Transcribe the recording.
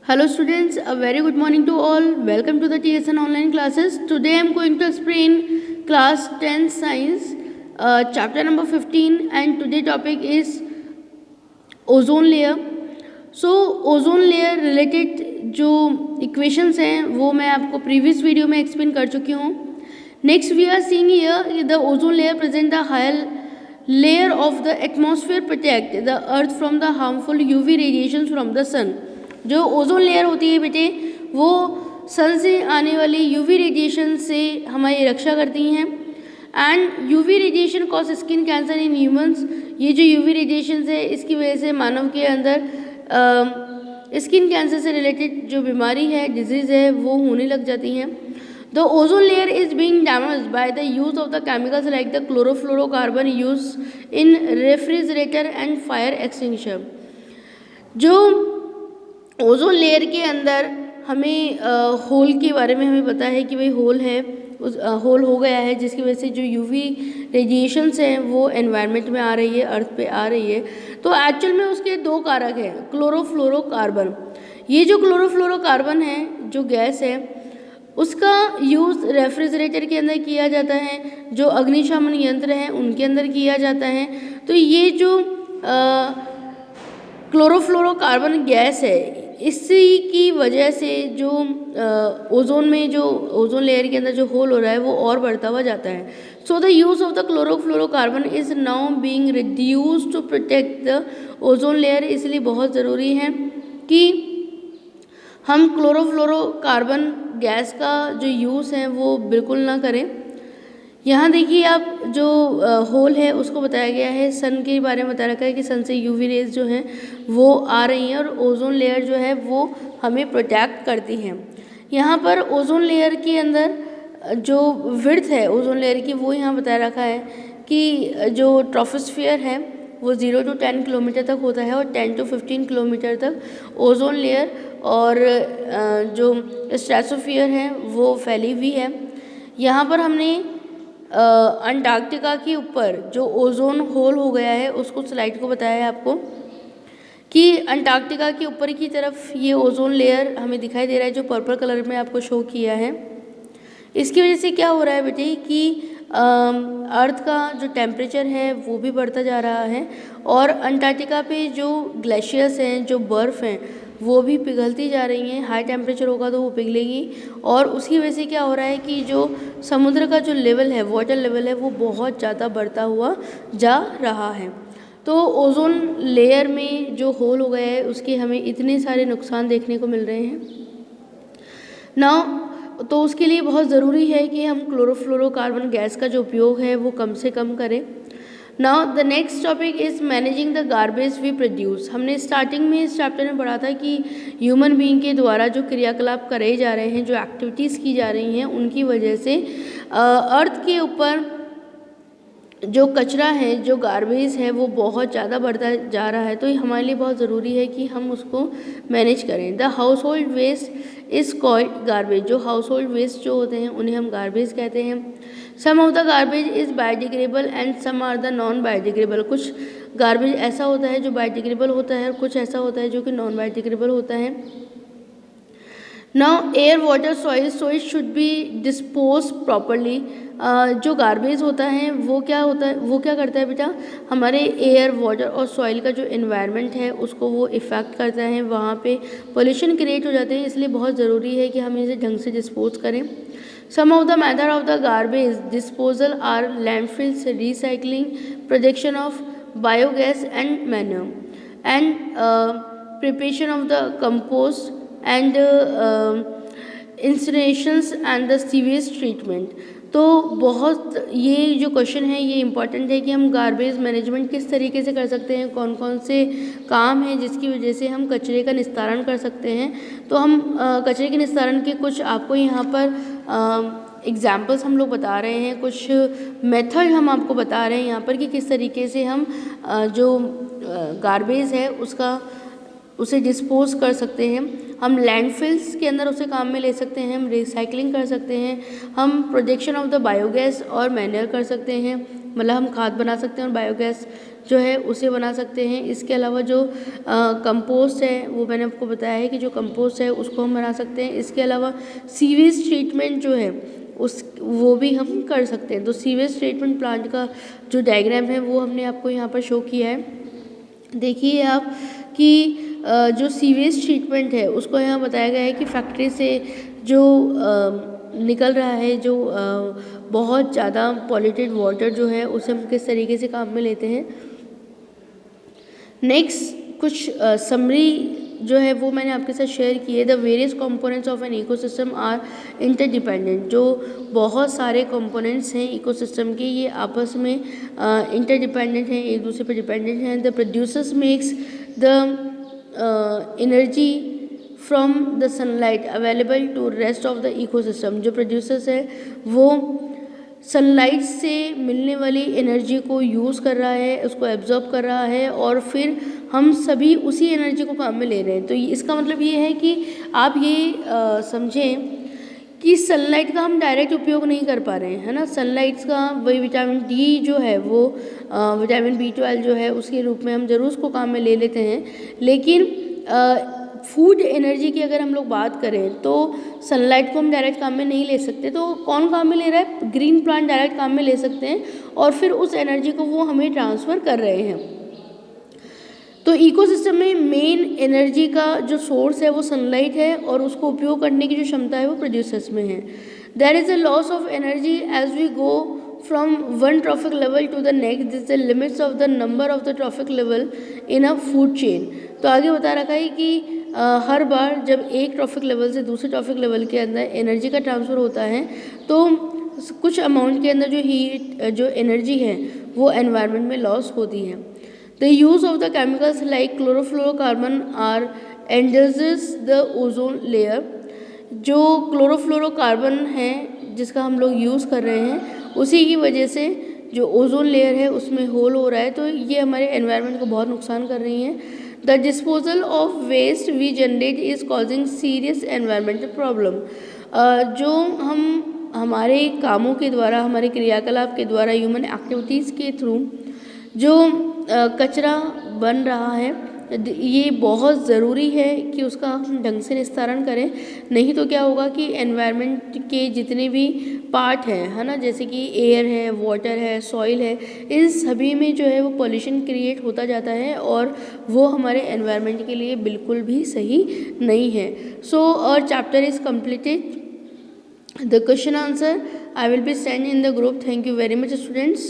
Hello students, a very good morning to all. Welcome to the TSN online classes. Today I am going to explain class 10 science chapter number 15 and today topic is ozone layer. So ozone layer related जो equations हैं वो मैं आपको previous video में explain कर चुकी हूँ. Next we are seeing here the ozone layer present the higher layer of the atmosphere protect the earth from the harmful UV radiations from the sun. जो ओजोन लेयर होती है बेटे वो सन से आने वाली यूवी रेडिएशन से हमारी रक्षा करती हैं. And UV radiation cause skin cancer in humans. ये जो यूवी रेडिएशन है इसकी वजह से मानव के अंदर स्किन कैंसर से रिलेटेड जो बीमारी है डिजीज़ है वो होने लग जाती हैं. The ozone layer is being damaged by the use of the chemicals like the chlorofluorocarbon use in refrigerator and fire extinguisher. जो ओजोन लेयर के अंदर हमें होल के बारे में हमें पता है कि भाई होल है, उस होल हो गया है जिसकी वजह से जो यूवी रेडिएशंस हैं वो एनवायरनमेंट में आ रही है, अर्थ पे आ रही है. तो एक्चुअल में उसके दो कारक हैं, क्लोरोफ्लोरोकार्बन. ये जो क्लोरोफ्लोरोकार्बन है जो गैस है उसका यूज़ रेफ्रिजरेटर के अंदर किया जाता है, जो अग्निशमन यंत्र हैं उनके अंदर किया जाता है. तो ये जो क्लोरोफ्लोरोकार्बन गैस है इसी की वजह से जो ओजोन में जो ओजोन लेयर के अंदर जो होल हो रहा है वो और बढ़ता हुआ जाता है. So the use of the chlorofluorocarbon is now being reduced to protect the ozone layer. इसलिए बहुत ज़रूरी है कि हम क्लोरोफ्लोरोकार्बन गैस का जो यूज़ है वो बिल्कुल ना करें. यहाँ देखिए आप जो होल है उसको बताया गया है, सन के बारे में बता रखा है कि सन से यूवी रेज जो हैं वो आ रही हैं और ओजोन लेयर जो है वो हमें प्रोटेक्ट करती हैं. यहाँ पर ओजोन लेयर के अंदर जो विड्थ है ओजोन लेयर की वो यहाँ बताया रखा है कि जो ट्रॉपोस्फियर है वो 0 to 10 किलोमीटर तक होता है और 10 to 15 किलोमीटर तक ओजोन लेयर और जो स्ट्रेटोस्फियर है वो फैली हुई है. यहाँ पर हमने अंटार्कटिका के ऊपर जो ओजोन होल हो गया है उसको स्लाइड को बताया है आपको कि अंटार्कटिका के ऊपर की तरफ ये ओजोन लेयर हमें दिखाई दे रहा है जो पर्पल कलर में आपको शो किया है. इसकी वजह से क्या हो रहा है बेटे कि अर्थ का जो टेम्परेचर है वो भी बढ़ता जा रहा है और अंटार्कटिका पे जो ग्लेशियर्स हैं जो बर्फ़ हैं वो भी पिघलती जा रही हैं. हाई टेम्परेचर होगा तो वो पिघलेगी और उसकी वजह से क्या हो रहा है कि जो समुद्र का जो लेवल है वाटर लेवल है वो बहुत ज़्यादा बढ़ता हुआ जा रहा है. तो ओजोन लेयर में जो होल हो गया है उसके हमें इतने सारे नुकसान देखने को मिल रहे हैं नाउ. तो उसके लिए बहुत ज़रूरी है कि हम क्लोरोफ्लोरोकार्बन गैस का जो उपयोग है वो कम से कम करें. Now the next topic is managing the garbage we produce. हमने स्टार्टिंग में इस चैप्टर में पढ़ा था कि ह्यूमन बीइंग के द्वारा जो क्रियाकलाप करे जा रहे हैं, जो एक्टिविटीज़ की जा रही हैं उनकी वजह से अर्थ के ऊपर जो कचरा है जो गार्बेज है वो बहुत ज़्यादा बढ़ता जा रहा है. तो ये हमारे लिए बहुत ज़रूरी है कि हम उसको मैनेज करें. The household waste is called garbage. जो हाउस होल्ड वेस्ट जो होते हैं उन्हें हम गार्बेज कहते हैं. Some of the garbage is biodegradable and some are the non biodegradable. कुछ गार्बेज ऐसा होता है जो बायोडिग्रेडेबल होता है और कुछ ऐसा होता है जो कि नॉन बायोडिग्रेडेबल होता है. Now air water soil should be dispose properly. जो गार्बेज होता है वो क्या करता है बेटा, हमारे एयर वाटर और सॉइल का जो एनवायरनमेंट है उसको वो इफ़ेक्ट करता है, वहाँ पे पोल्यूशन क्रिएट हो जाते हैं. इसलिए बहुत ज़रूरी है कि हम इसे ढंग से डिस्पोज करें. Some of the method of the garbage disposal are landfills, recycling, production of biogas and manure, and preparation of the compost and incinerations and the sewage treatment. तो बहुत ये जो क्वेश्चन है ये इम्पॉर्टेंट है कि हम गार्बेज मैनेजमेंट किस तरीके से कर सकते हैं, कौन कौन से काम हैं जिसकी वजह से हम कचरे का निस्तारण कर सकते हैं. तो हम कचरे के निस्तारण के कुछ आपको यहाँ पर एग्जाम्पल्स हम लोग बता रहे हैं, कुछ मेथड हम आपको बता रहे हैं यहाँ पर कि किस तरीके से हम जो गार्बेज है उसे डिस्पोज कर सकते हैं. हम लैंडफिल्स के अंदर उसे काम में ले सकते हैं, हम रिसाइकलिंग कर सकते हैं, हम प्रोडक्शन ऑफ द बायोगैस और मैन्योर कर सकते हैं, मतलब हम खाद बना सकते हैं और बायोगैस जो है उसे बना सकते हैं। इसके अलावा जो कंपोस्ट है वो मैंने आपको बताया है कि जो कंपोस्ट है उसको हम बना सकते हैं। इसके अलावा सीवेज ट्रीटमेंट जो है उस वो भी हम कर सकते हैं। तो सीवेज ट्रीटमेंट प्लांट का जो डायग्राम है वो हमने आपको यहाँ पर शो किया है। देखिए आप कि जो सीवेज ट्रीटमेंट है उसको यहाँ बताया गया है कि फैक्ट्री से जो निकल रहा है, जो बहुत ज़्यादा पॉल्यूटेड वाटर जो है उसे हम किस तरीके से काम में लेते हैं। नेक्स्ट कुछ समरी जो है वो मैंने आपके साथ शेयर की है। The various components of an ecosystem are interdependent. जो बहुत सारे कंपोनेंट्स हैं इकोसिस्टम के, ये आपस में इंटरडिपेंडेंट हैं, एक दूसरे पर डिपेंडेंट हैं। The producers makes the energy from the sunlight available to rest of the ecosystem. जो प्रोड्यूसर्स है वो सनलाइट से मिलने वाली एनर्जी को यूज़ कर रहा है, उसको एब्जॉर्ब कर रहा है और फिर हम सभी उसी एनर्जी को काम में ले रहे हैं। तो इसका मतलब ये है कि आप ये समझें कि सनलाइट का हम डायरेक्ट उपयोग नहीं कर पा रहे हैं, है ना। सनलाइट का वही विटामिन डी जो है वो विटामिन B12 जो है उसके रूप में हम ज़रूर उसको काम में ले लेते हैं। लेकिन फूड एनर्जी की अगर हम लोग बात करें तो सनलाइट को हम डायरेक्ट काम में नहीं ले सकते। तो कौन काम में ले रहा है? ग्रीन प्लांट डायरेक्ट काम में ले सकते हैं और फिर उस एनर्जी को वो हमें ट्रांसफ़र कर रहे हैं। तो इकोसिस्टम में मेन एनर्जी का जो सोर्स है वो सनलाइट है और उसको उपयोग करने की जो क्षमता है वो प्रोड्यूसर्स में है। There is a loss of energy as we go from one trophic level to the next. This the limits of the number of the trophic level in a food chain. तो आगे बता रखा है कि हर बार जब एक ट्रॉफिक लेवल से दूसरे ट्रॉफिक लेवल के अंदर एनर्जी का ट्रांसफ़र होता है तो कुछ अमाउंट के अंदर जो हीट जो एनर्जी है वो एनवायरनमेंट में लॉस होती है। The use of the chemicals like chlorofluorocarbon are enders the ozone layer. जो क्लोरोफ्लोरोकार्बन है जिसका हम लोग यूज़ कर रहे हैं उसी की वजह से जो ओजोन लेयर है उसमें होल हो रहा है, तो ये हमारे एनवायरनमेंट को बहुत नुकसान कर रही हैं। The disposal of waste we generate is causing serious environmental problem. जो हम हमारे कामों के द्वारा, हमारे क्रियाकलाप के द्वारा, ह्यूमन एक्टिविटीज़ के थ्रू जो कचरा बन रहा है ये बहुत ज़रूरी है कि उसका हम ढंग से निस्तारण करें। नहीं तो क्या होगा कि एनवायरनमेंट के जितने भी पार्ट हैं, है ना, जैसे कि एयर है, वाटर है, सॉइल है, इन सभी में जो है वो पॉल्यूशन क्रिएट होता जाता है और वो हमारे एनवायरनमेंट के लिए बिल्कुल भी सही नहीं है। सो और chapter is completed. The question answer I will be sent in the group. Thank you very much, students.